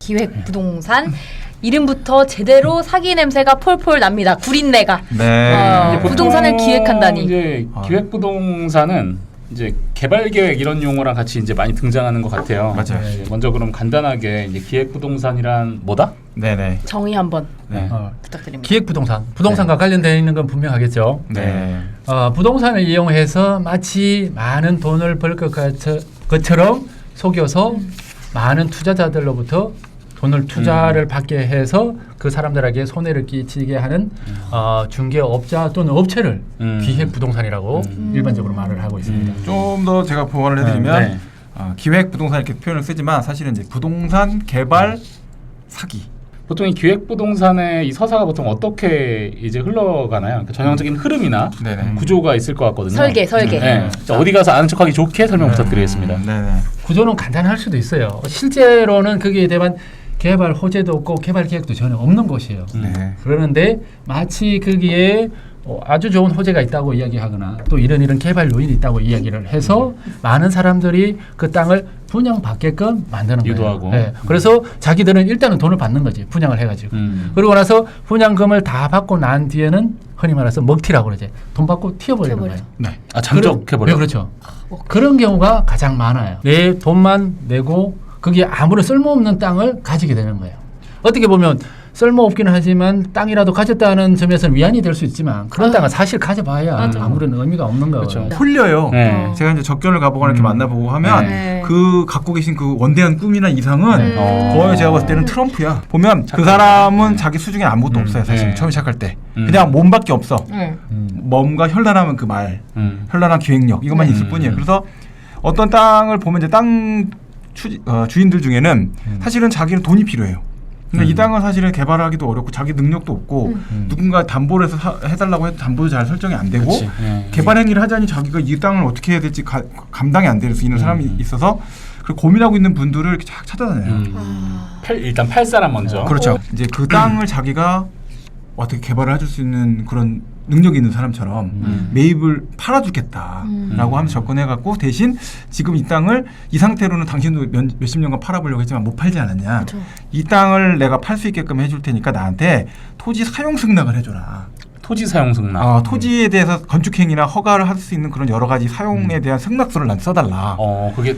기획부동산. 이름부터 제대로 사기 냄새가 폴폴 납니다. 구린내가. 네. 부동산을 기획한다니. 이제 기획부동산은 이제 개발 계획 이런 용어랑 같이 이제 많이 등장하는 것 같아요. 맞아요. 네, 먼저 그럼 간단하게 이제 기획부동산이란 뭐다? 네네. 정의 한번 네. 부탁드립니다. 기획부동산, 부동산과 관련되어 있는 건 분명하겠죠. 네. 부동산을 이용해서 마치 많은 돈을 벌 것처럼 속여서 많은 투자자들로부터 돈을 투자를 받게 해서 그 사람들에게 손해를 끼치게 하는 중개업자 또는 업체를 기획부동산이라고 일반적으로 말을 하고 있습니다. 좀 더 제가 보완을 해드리면 네. 기획부동산 이렇게 표현을 쓰지만 사실은 이제 부동산 개발 사기. 보통 이 기획부동산의 이 서사가 보통 어떻게 이제 흘러가나요? 그러니까 전형적인 흐름이나 네네. 구조가 있을 것 같거든요. 설계. 네. 자, 어디 가서 아는 척하기 좋게 설명 부탁드리겠습니다. 네네. 구조는 간단할 수도 있어요. 실제로는 거기에 대한 개발 호재도 없고 개발 계획도 전혀 없는 곳이에요. 네. 그러는데 마치 거기에 아주 좋은 호재가 있다고 이야기하거나 또 이런 개발 요인이 있다고 이야기를 해서 많은 사람들이 그 땅을 분양받게끔 만드는 거예요. 유도하고. 네. 그래서 자기들은 일단은 돈을 받는 거지. 분양을 해가지고. 음. 그러고 나서 분양금을 다 받고 난 뒤에는 흔히 말해서 먹튀라고 그러지. 돈 받고 튀어버리는 거예요. 네. 아, 잠적해버려. 네, 그렇죠. 그런 경우가 가장 많아요. 내 돈만 내고 거기에 아무런 쓸모없는 땅을 가지게 되는 거예요. 어떻게 보면 쓸모없기는 하지만 땅이라도 가졌다는 점에서는 위안이 될 수 있지만 그런 땅은 사실 가져봐야 맞아. 아무런 의미가 없는 거거든요. 그렇죠. 홀려요. 네. 제가 이제 적견을 가보거나 이렇게 만나보고 하면 네. 그 갖고 계신 그 원대한 꿈이나 이상은 네. 거의 제가 봤을 때는 트럼프야. 보면 그 사람은 자기 수중에 아무것도 없어요. 사실 네. 처음 시작할 때 그냥 몸밖에 없어. 응. 몸과 현란하면 그 말, 현란한 기획력 이것만 있을 뿐이에요. 그래서 어떤 땅을 보면 이제 땅 주인들 중에는 사실은 자기는 돈이 필요해요. 근데 이 땅은 사실은 개발하기도 어렵고 자기 능력도 없고 누군가 담보를 해서 해달라고 해도 담보도 잘 설정이 안 되고 개발 행위를 하자니 자기가 이 땅을 어떻게 해야 될지 감당이 안 될 수 있는 사람이 있어서 고민하고 있는 분들을 이렇게 쫙 찾아다녀요. 일단 팔 사람 먼저. 그렇죠. 이제 그 땅을 자기가 어떻게 개발을 해줄 수 있는 그런 능력이 있는 사람처럼 매입을 팔아주겠다라고 하면서 접근해갖고 대신 지금 이 땅을 이 상태로는 당신도 몇십 년간 팔아보려고 했지만 못 팔지 않았냐. 그렇죠. 이 땅을 내가 팔 수 있게끔 해줄 테니까 나한테 토지 사용 승낙을 해줘라. 토지 사용 승낙. 토지에 대해서 건축행위나 허가를 할 수 있는 그런 여러 가지 사용에 대한 승낙서를 난 써달라. 그게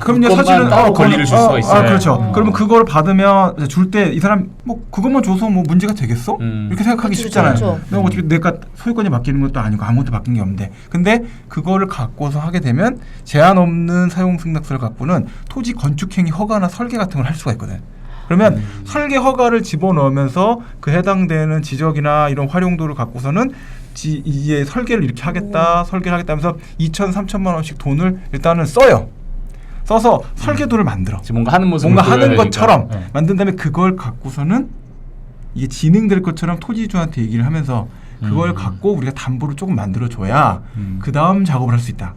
그럼 그것만 사실은 따로 권리를 줄 수가 있어요. 그렇죠. 그러면 그걸 받으면 줄 때 이 사람 뭐 그것만 줘서 뭐 문제가 되겠어? 이렇게 생각하기 그렇죠, 쉽잖아요. 그렇죠. 내가 어차피 내가 소유권이 바뀌는 것도 아니고 아무것도 바뀐 게 없는데, 근데 그거를 갖고서 하게 되면 제한 없는 사용 승낙서를 갖고는 토지 건축행위 허가나 설계 같은 걸 할 수가 있거든. 그러면 설계 허가를 집어넣으면서 그 해당되는 지적이나 이런 활용도를 갖고서는 이제 설계를 이렇게 하겠다, 설계를 하겠다면서 2천, 3천만 원씩 돈을 일단은 써요. 써서 설계도를 만들어. 뭔가 하는 모습을 뭔가 하는 보여야 것처럼 되니까. 만든 다음에 그걸 갖고서는 이게 진행될 것처럼 토지주한테 얘기를 하면서 그걸 갖고 우리가 담보를 조금 만들어줘야 그 다음 작업을 할 수 있다.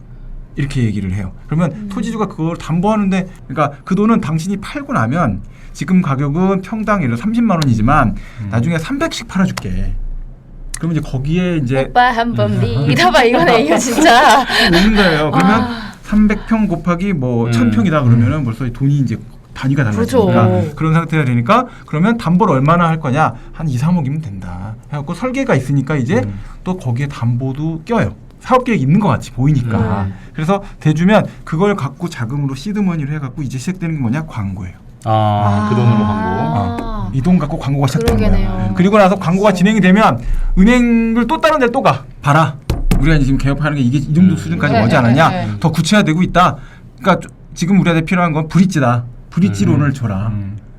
이렇게 얘기를 해요. 그러면 토지주가 그걸 담보하는데, 그러니까 그 돈은 당신이 팔고 나면 지금 가격은 평당 예를 들어 30만 원이지만 나중에 300씩 팔아줄게. 그러면 이제 거기에 이제 오빠 한번 믿어봐 이거네 이거 진짜. 오는 거예요. 그러면 300평 곱하기 뭐 1000평이다 그러면은 벌써 돈이 이제 단위가 달라지니까 그렇죠. 그런 상태가 되니까 그러면 담보를 얼마나 할 거냐, 한 2, 3억이면 된다 해갖고 설계가 있으니까 이제 또 거기에 담보도 껴요. 사업계획 있는 것 같이 보이니까. 그래서 대주면 그걸 갖고 자금으로 시드머니를 해갖고 이제 시작되는 게 뭐냐, 광고예요. 그 돈으로 광고. 이 돈 갖고 광고가 시작되는 그러게네요. 거예요. 그리고 나서 광고가 진행이 되면 은행을 또 다른 데를 또 가. 봐라, 우리가 지금 개업하는 게 이게 이 정도 수준까지 오지 않았냐. 더 구체화되고 있다. 그러니까 지금 우리한테 필요한 건 브릿지다. 브릿지론을 줘라.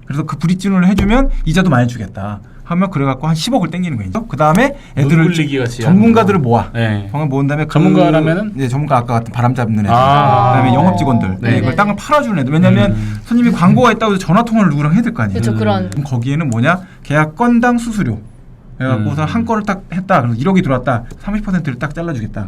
그래서 그 브릿지론을 해주면 이자도 많이 주겠다 하면 그래갖고 한 10억을 땡기는 거예요. 그 다음에 애들을 전문가들을 모아. 방을 모은 다음에 전문가라면은 전문가 아까 같은 바람 잡는 애들, 그다음에 영업 직원들, 이걸 땅을 팔아주는 애들. 왜냐하면 손님이 광고가 있다고 해서 전화 통화를 누구랑 해야 될 거 아니에요. 그렇죠. 그런. 그럼 거기에는 뭐냐, 계약 건당 수수료. 그래갖고서 한 건을 딱 했다. 그래서 1억이 들어왔다. 30%를 딱 잘라주겠다.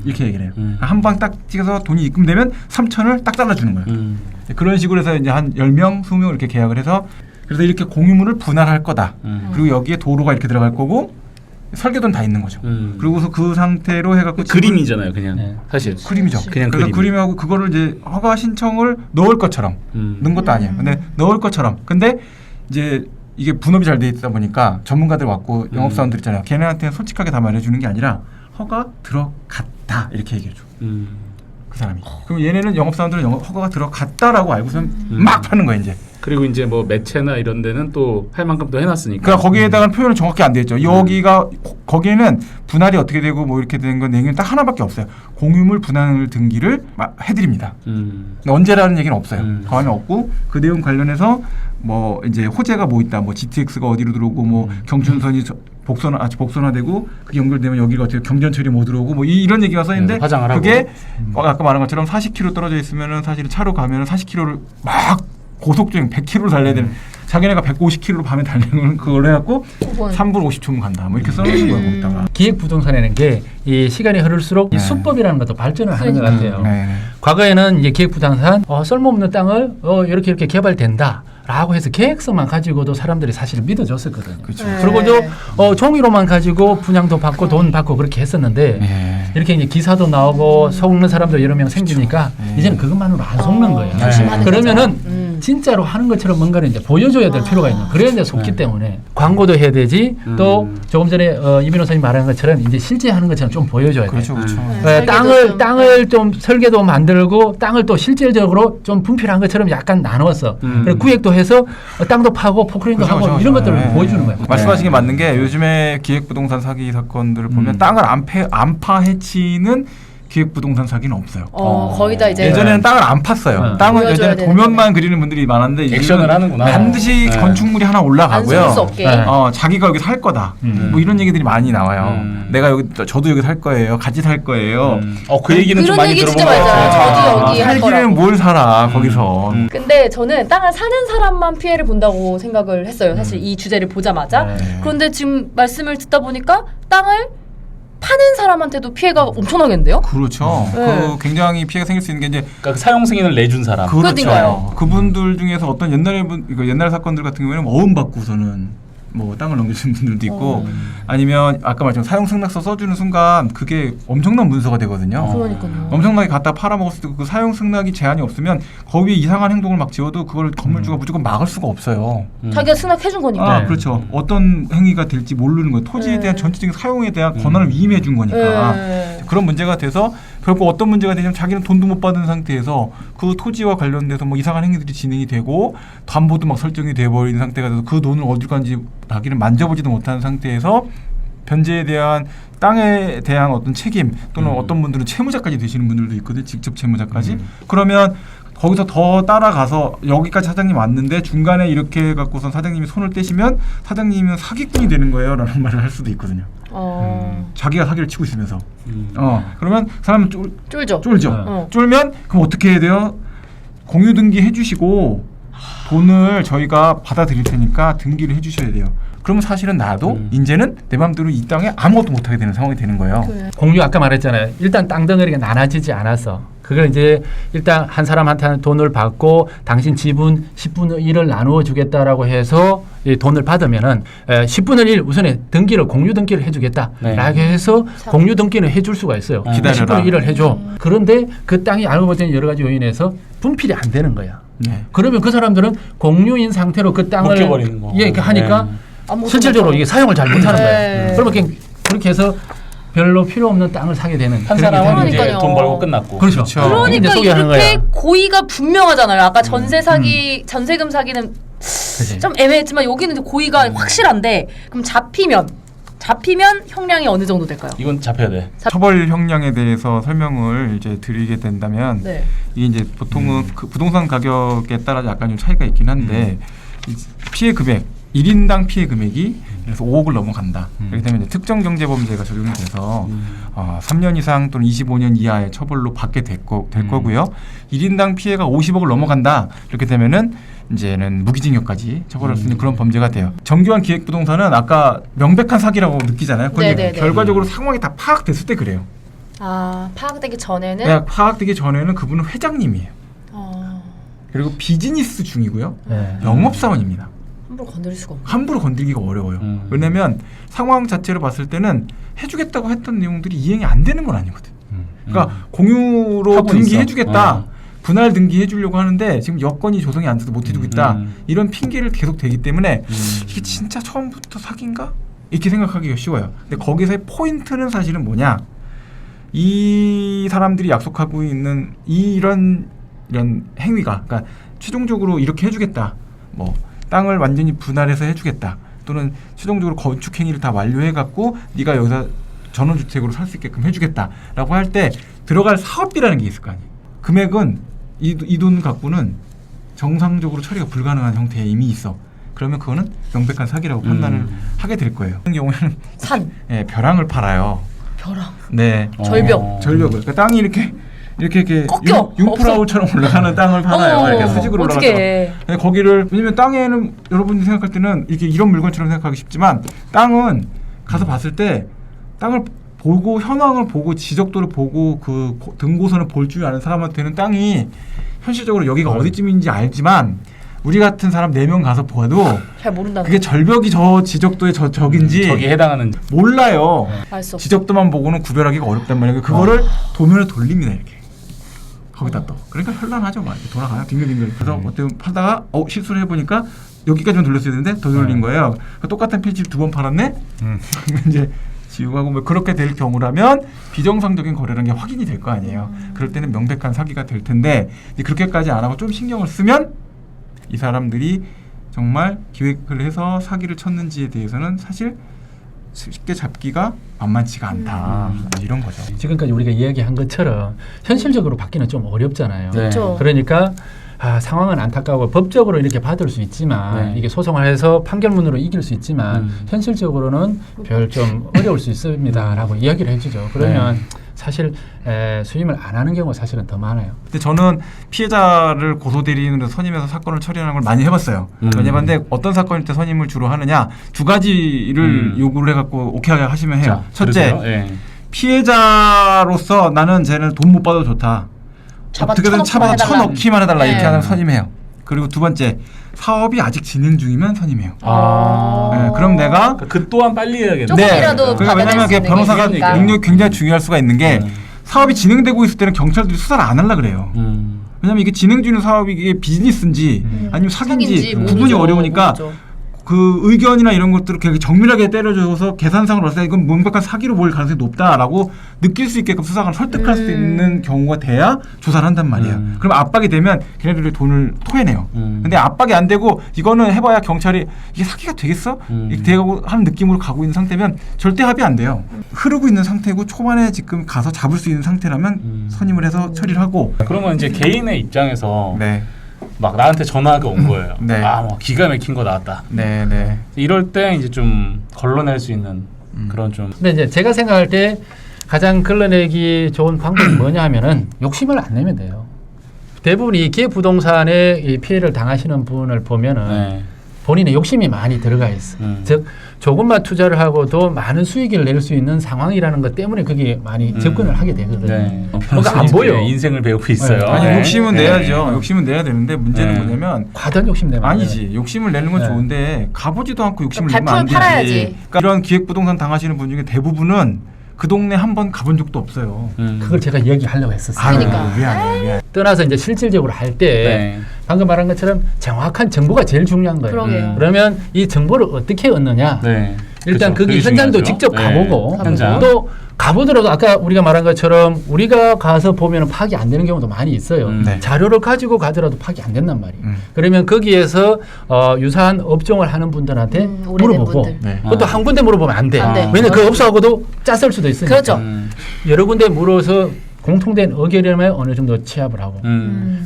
이렇게 얘기를 해요. 한 방 딱 찍어서 돈이 입금되면 3천을 딱 잘라주는 거예요. 그런 식으로 해서 이제 한 10명, 20명 이렇게 계약을 해서, 그래서 이렇게 공유물을 분할할 거다. 그리고 여기에 도로가 이렇게 들어갈 거고 설계도는 다 있는 거죠. 그리고서 그 상태로 해갖고 그림이잖아요, 그냥. 네. 사실. 그림이죠. 그냥 그래서 그림. 그림하고 그거를 이제 허가 신청을 넣을 것처럼 넣은 것도 아니에요. 근데 넣을 것처럼. 근데 이제 이게 분업이 잘 돼 있다 보니까 전문가들 왔고 영업사원들 있잖아요. 걔네한테는 솔직하게 다 말해주는 게 아니라 허가 들어갔다 이렇게 얘기해줘. 그 사람이. 그럼 얘네는 영업사원들은 허가가 들어갔다라고 알고서 막 파는 거예요 이제. 그리고 이제 뭐 매체나 이런 데는 또 할 만큼 또 해놨으니까. 그러니까 거기에다가 표현은 정확히 안 돼 있죠. 여기가 거기에는 분할이 어떻게 되고 뭐 이렇게 되는 건 내용이 딱 하나밖에 없어요. 공유물 분할 등기를 해드립니다. 언제라는 얘기는 없어요. 그 안에 없고 그 내용 관련해서 뭐 이제 호재가 뭐 있다. 뭐 GTX가 어디로 들어오고 뭐 경춘선이 복선화되고 그게 연결되면 여기가 어떻게 경전철이 뭐 들어오고 뭐 이런 얘기가 써 있는데 화장을 그게 아까 말한 것처럼 40km 떨어져 있으면은 사실은 차로 가면은 40km를 막 고속주행 100km를 달려야 되는 자기네가 150km로 밤에 달리는 걸 해갖고 3분 50초면 간다. 뭐 이렇게 써놓은 거야 거기다가. 기획부동산이라는 게 이 시간이 흐를수록 이 수법이라는 것도 발전을 하는 것 같아요. 과거에는 이제 기획부동산 쓸모없는 땅을 이렇게 개발된다. 라고 해서 계획서만 가지고도 사람들이 사실 믿어줬었거든요. 그렇죠. 그리고 종이로만 가지고 분양도 받고 돈 받고 그렇게 했었는데 이렇게 이제 기사도 나오고 속는 사람도 여러 명 생기니까 이제는 그것만으로 안 속는 거예요. 그러면은 진짜로 하는 것처럼 뭔가를 이제 보여줘야 될 필요가 있는. 그래야 이제 속기 때문에 광고도 해야 되지. 또 조금 전에 이 변호사님 말한 것처럼 이제 실제 하는 것처럼 좀 보여줘야 돼요. 그렇죠, 그렇죠. 땅을 좀 설계도 만들고 땅을 또 실질적으로 좀 분필한 것처럼 약간 나누었어. 그리고 구획도 해서 땅도 파고 포크레인도 그렇죠, 하고 그렇죠. 이런 것들을 보여주는 거예요. 말씀하신 게 맞는 게 요즘에 기획부동산 사기 사건들을 보면 땅을 안 파헤치는 기획부동산 사기는 없어요. 거의 다 이제 예전에는 땅을 안 팠어요. 땅은 보여줘야 예전에 도면만 그리는 분들이 많았는데 액션을 이제는 하는구나. 반드시 건축물이 하나 올라가고요. 안 숨을 수 없게. 자기가 여기 살 거다. 뭐 이런 얘기들이 많이 나와요. 내가 여기 저도 여기 살 거예요. 같이 살 거예요. 그 얘기는 좀 그런 많이 얘기 들어본 진짜 것 많이 같아요. 저도 여기 할 살기는 거라고. 뭘 살아 거기서. 근데 저는 땅을 사는 사람만 피해를 본다고 생각을 했어요. 사실 이 주제를 보자마자. 그런데 지금 말씀을 듣다 보니까 땅을 파는 사람한테도 피해가 엄청나겠는데요? 그렇죠. 그 굉장히 피해가 생길 수 있는 게 이제 그러니까 사용 승인을 내준 사람. 그러니까요. 그분들 중에서 어떤 옛날 사건들 같은 경우에는 어음 받고서는 뭐 땅을 넘겨주는 분들도 있고 아니면 아까 말했지만 사용 승낙서 써주는 순간 그게 엄청난 문서가 되거든요. 그러니까요. 엄청나게 갖다 팔아먹었을 때 그 사용 승낙이 제한이 없으면 거기에 이상한 행동을 막 지어도 그걸 건물주가 무조건 막을 수가 없어요. 자기가 승낙해준 거니까. 그렇죠. 어떤 행위가 될지 모르는 거예요. 토지에 대한 전체적인 사용에 대한 권한을 위임해 준 거니까. 그런 문제가 돼서 결국 어떤 문제가 되냐면 자기는 돈도 못 받은 상태에서 그 토지와 관련돼서 뭐 이상한 행위들이 진행이 되고 담보도 막 설정이 돼버린 상태가 돼서 그 돈을 어디 간지 자기는 만져보지도 못하는 상태에서 변제에 대한 땅에 대한 어떤 책임 또는 어떤 분들은 채무자까지 되시는 분들도 있거든요. 직접 채무자까지. 그러면 거기서 더 따라가서 여기까지 사장님 왔는데 중간에 이렇게 갖고선 사장님이 손을 떼시면 사장님은 사기꾼이 되는 거예요 라는 말을 할 수도 있거든요. 자기가 사기를 치고 있으면서 그러면 사람은 쫄죠. 쫄죠. 쫄면 그럼 어떻게 해야 돼요? 공유등기 해주시고 돈을 저희가 받아들일 테니까 등기를 해주셔야 돼요. 그러면 사실은 나도 이제는 내 마음대로 이 땅에 아무것도 못하게 되는 상황이 되는 거예요. 공유 아까 말했잖아요. 일단 땅덩어리가 나눠지지 않았어. 그걸 이제 일단 한 사람한테 돈을 받고 당신 지분 10분의 1을 나누어 주겠다라고 해서 이 돈을 받으면은 10분의 1 우선에 등기를 공유 등기를 해주겠다라고 해서 공유 등기는 해줄 수가 있어요. 기다려라. 10분의 1을 해줘. 그런데 그 땅이 알고 보니 여러 가지 요인에서 분필이 안 되는 거야. 그러면 그 사람들은 공유인 상태로 그 땅을 묶여버리는 거. 하니까 실질적으로 이게 사용을 잘 못하는 거예요. 그러면 그렇게 해서 별로 필요 없는 땅을 사게 되는 한 그런 사람은 게 이제 돈 벌고 끝났고. 그렇죠. 그러니까 소개하는 이렇게 거야. 고의가 분명하잖아요. 아까 전세 사기, 전세금 사기는 그치. 좀 애매했지만 여기는 이제 고의가 확실한데 그럼 잡히면 형량이 어느 정도 될까요? 이건 잡혀야 돼. 처벌 형량에 대해서 설명을 이제 드리게 된다면 네. 이게 이제 보통은 그 부동산 가격에 따라 약간 좀 차이가 있긴 한데 이 피해 금액 1인당 피해 금액이 그래서 5억을 넘어간다. 그렇기 때문에 이제 특정경제범죄가 적용이 돼서 3년 이상 또는 25년 이하의 처벌로 받게 될 거고요. 1인당 피해가 50억을 넘어간다. 이렇게 되면은 이제는 무기징역까지 처벌할 수 있는 그런 범죄가 돼요. 정교한 기획부동산은 아까 명백한 사기라고 느끼잖아요. 그런데 결과적으로 상황이 다 파악됐을 때 그래요. 파악되기 전에는 네, 파악되기 전에는 그분은 회장님이에요. 그리고 비즈니스 중이고요. 영업사원입니다. 함부로 건드릴 수가 없고. 함부로 건들기가 어려워요. 왜냐하면 상황 자체를 봤을 때는 해주겠다고 했던 내용들이 이행이 안 되는 건 아니거든. 그러니까 공유로 하고 등기해주겠다. 있어. 분할 등기해주려고 하는데 지금 여건이 조성이 안 돼서 못 해주고 있다. 이런 핑계를 계속 대기 때문에 이게 진짜 처음부터 사기인가? 이렇게 생각하기가 쉬워요. 근데 거기서의 포인트는 사실은 뭐냐? 이 사람들이 약속하고 있는 이런 행위가, 그러니까 최종적으로 이렇게 해주겠다. 뭐 땅을 완전히 분할해서 해주겠다. 또는 최종적으로 건축 행위를 다 완료해갖고 네가 여기서 전원주택으로 살 수 있게끔 해주겠다라고 할 때 들어갈 사업비라는 게 있을 거 아니에요. 금액은 이 돈 갖고는 정상적으로 처리가 불가능한 형태에 이미 있어. 그러면 그거는 명백한 사기라고 판단을 하게 될 거예요. 같은 경우에는 산, 예, 벼랑을 팔아요. 벼랑, 네, 절벽. 절벽을. 그러니까 땅이 이렇게 꺾여. 융프라울처럼 올라가는 땅을 팔아요. 이렇게 수직으로 올라가서. 어떡해. 근데 거기를 왜냐면 땅에는 여러분이 생각할 때는 이렇게 이런 물건처럼 생각하기 쉽지만 땅은 가서 봤을 때 땅을 보고 현황을 보고 지적도를 보고 그 등고선을 볼 줄 아는 사람한테는 땅이 현실적으로 여기가 어디쯤인지 알지만 우리 같은 사람 4명 가서 봐도 잘 모른다는 그게 거. 절벽이 저 지적도의 저긴지 저기에 해당하는 몰라요. 알 수 없어. 지적도만 보고는 구별하기가 어렵단 말이에요. 그거를 도면을 돌립니다 이렇게. 거기다 또. 그러니까 현란하죠. 막 이렇게 돌아가요. 빙글빙글. 그래서 어떻게 팔다가 실수를 해보니까 여기까지만 돌렸어야 되는데 더 돌린 거예요. 똑같은 필지를 2번 팔았네. 이제 지우가고 뭐 그렇게 될 경우라면 비정상적인 거래라는 게 확인이 될 거 아니에요. 그럴 때는 명백한 사기가 될 텐데 이제 그렇게까지 안 하고 좀 신경을 쓰면 이 사람들이 정말 기획을 해서 사기를 쳤는지에 대해서는 사실 쉽게 잡기가 만만치가 않다. 이런 거죠. 지금까지 우리가 이야기한 것처럼 현실적으로 받기는 좀 어렵잖아요. 네. 그렇죠. 그러니까 상황은 안타까워 법적으로 이렇게 받을 수 있지만 네. 이게 소송을 해서 판결문으로 이길 수 있지만 현실적으로는 별 좀 어려울 수 있습니다라고 이야기를 해주죠. 그러면 사실 수임을 안 하는 경우가 사실은 더 많아요. 근데 저는 피해자를 고소대리인으로 선임해서 사건을 처리하는 걸 많이 해봤어요. 왜냐면 어떤 사건일 때 선임을 주로 하느냐 2가지를 요구를 해갖고 오케이 하시면 해요. 첫째, 피해자로서 나는 쟤는 돈 못 받아도 좋다. 어떻게든 잡아서 쳐넣기만 해달라 이렇게 하면 선임해요. 그리고 2번째, 사업이 아직 진행 중이면 선임해요. 네, 그럼 내가 그 또한 빨리 해야겠네. 조금이라도 그러니까 왜냐면 그게 변호사가 능력이 굉장히 중요할 수가 있는 게 사업이 진행되고 있을 때는 경찰들이 수사를 안 하려 그래요. 왜냐면 이게 진행 중인 사업이 이게 비즈니스인지 아니면 사기인지 구분이 어려우니까 그 의견이나 이런 것들을 되게 정밀하게 때려줘서 계산상으로 봤을 때 이건 명백한 사기로 보일 가능성이 높다라고 느낄 수 있게끔 수사관을 설득할 수 있는 경우가 돼야 조사를 한단 말이에요. 그럼 압박이 되면 걔네들이 돈을 토해내요. 근데 압박이 안 되고 이거는 해봐야 경찰이 이게 사기가 되겠어? 이렇게 되고 하는 느낌으로 가고 있는 상태면 절대 합의 안 돼요. 흐르고 있는 상태고 초반에 지금 가서 잡을 수 있는 상태라면 선임을 해서 처리를 하고. 그러면 이제 개인의 입장에서 네. 막 나한테 전화가 온 거예요. 네. 뭐 기가 막힌 거 나왔다. 네, 네. 이럴 때 이제 좀 걸러낼 수 있는 그런 좀. 근데 이제 제가 생각할 때 가장 걸러내기 좋은 방법이 뭐냐 하면은 욕심을 안 내면 돼요. 대부분 이 기획부동산에 이 피해를 당하시는 분을 보면은 본인의 욕심이 많이 들어가 있어. 즉 조금만 투자를 하고도 많은 수익을 낼 수 있는 상황이라는 것 때문에 그게 많이 접근을 하게 되거든요. 그러니까 안 보여. 인생을 배우고 있어요. 아니 욕심은 내야죠. 욕심은 내야 되는데 문제는 뭐냐면 과도한 욕심 내면 아니지. 욕심을 내는 건 좋은데 가보지도 않고 욕심을 내면 안 되지. 팔아야지. 그러니까 이런 기획부동산 당하시는 분 중에 대부분은 그 동네 한 번 가본 적도 없어요. 그걸 제가 이야기하려고 했었어요. 그러니까. 미안해. 떠나서 이제 실질적으로 할 때 방금 말한 것처럼 정확한 정보가 제일 중요한 거예요. 그러게요. 그러면 이 정보를 어떻게 얻느냐? 일단 그쵸. 거기 그게 현장도 중요하죠. 직접 가보고 현장. 또 가보더라도 아까 우리가 말한 것처럼 우리가 가서 보면 파악이 안 되는 경우도 많이 있어요. 네. 자료를 가지고 가더라도 파악이 안 된단 말이에요. 그러면 거기에서 유사한 업종을 하는 분들한테 물어보고 분들. 그것도 한 군데 물어보면 안 돼. 안 돼. 왜냐면 그 업소하고도 짰을 수도 있으니까. 그렇죠. 여러 군데 물어서 공통된 의견이라면 어느 정도 취합을 하고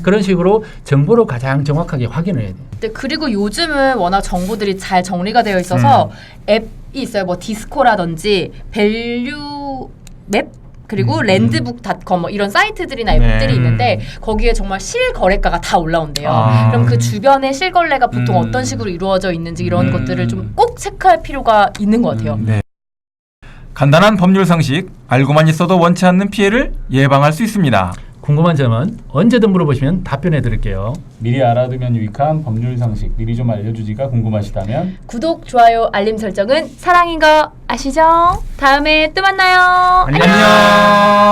그런 식으로 정보를 가장 정확하게 확인을 해야 돼요. 네, 그리고 요즘은 워낙 정보들이 잘 정리가 되어 있어서 앱이 있어요. 뭐 디스코라든지 밸류맵 그리고 랜드북.com 뭐 이런 사이트들이나 앱들이 있는데 거기에 정말 실거래가가 다 올라온대요. 그럼 그 주변에 실거래가 보통 어떤 식으로 이루어져 있는지 이런 것들을 좀 꼭 체크할 필요가 있는 것 같아요. 네. 간단한 법률 상식, 알고만 있어도 원치 않는 피해를 예방할 수 있습니다. 궁금한 점은 언제든 물어보시면 답변해 드릴게요. 미리 알아두면 유익한 법률 상식 미리 좀 알려주지가 궁금하시다면 구독, 좋아요, 알림 설정은 사랑인 거 아시죠? 다음에 또 만나요. 안녕.